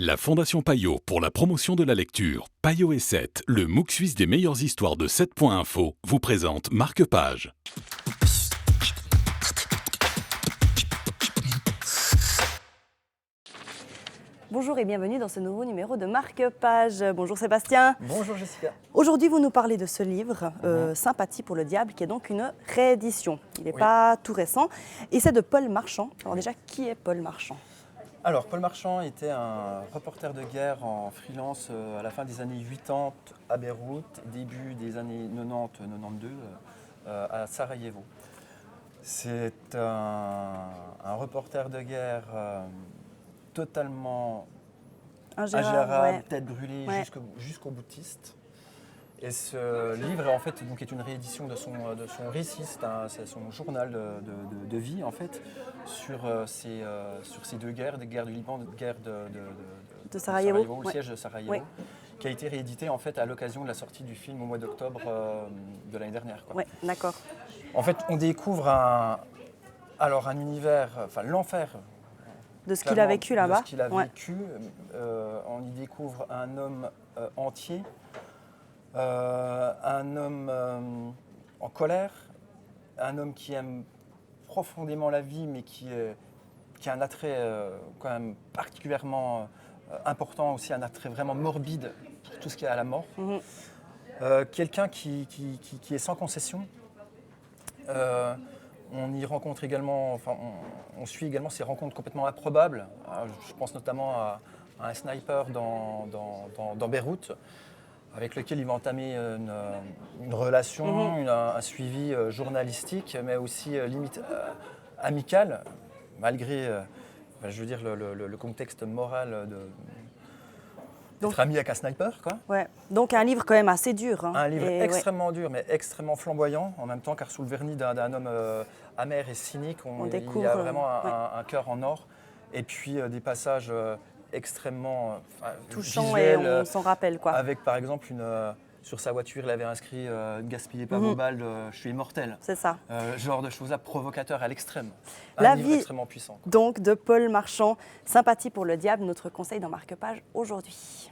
La Fondation Payot pour la promotion de la lecture, Payot et 7, le MOOC suisse des meilleures histoires de 7.info, vous présente Marque-Page. Bonjour et bienvenue dans ce nouveau numéro de Marque-Page. Bonjour Sébastien. Bonjour Jessica. Aujourd'hui, vous nous parlez de ce livre, Sympathie pour le diable, qui est donc une réédition. Il n'est pas tout récent et c'est de Paul Marchand. Alors déjà, qui est Paul Marchand ? Alors, Paul Marchand était un reporter de guerre en freelance à la fin des années 80 à Beyrouth, début des années 90-92 à Sarajevo. C'est un reporter de guerre totalement ingérable, tête brûlée jusqu'au boutiste. Et ce livre en fait donc est une réédition de son récit, c'est son journal de vie en fait sur ces deux guerres, des guerres du Liban, des guerres de Sarajevo, le siège de Sarajevo, qui a été réédité en fait à l'occasion de la sortie du film au mois d'octobre de l'année dernière. Oui, d'accord. En fait, on découvre un univers, enfin l'enfer. De ce qu'il a vécu là-bas. De ce qu'il a vécu. On y découvre un homme entier. Un homme en colère, un homme qui aime profondément la vie, mais qui a un attrait quand même particulièrement important, aussi un attrait vraiment morbide pour tout ce qui est à la mort. Quelqu'un qui est sans concession. On y rencontre également, on suit également ces rencontres complètement improbables. Je pense notamment à un sniper dans Beyrouth, avec lequel il va entamer une relation, un suivi journalistique, mais aussi limite amical, malgré le contexte moral d'être ami avec un sniper. Quoi. Ouais. Donc un livre quand même assez dur. Un livre extrêmement dur, mais extrêmement flamboyant, en même temps, car sous le vernis d'un homme amer et cynique, il y a vraiment un cœur en or, et puis des passages extrêmement touchant visuel, et on s'en rappelle quoi. Avec par exemple sur sa voiture il avait inscrit ne gaspillez pas vos balles, je suis immortel. C'est ça. Genre de choses là provocateur à l'extrême. La livre vie extrêmement puissant. Donc de Paul Marchand, Sympathie pour le diable, notre conseil dans Marque-Page aujourd'hui.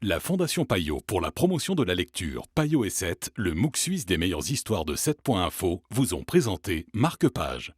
La Fondation Payot pour la promotion de la lecture, Payot et 7, le MOOC suisse des meilleures histoires de 7.info, vous ont présenté Marque-Page.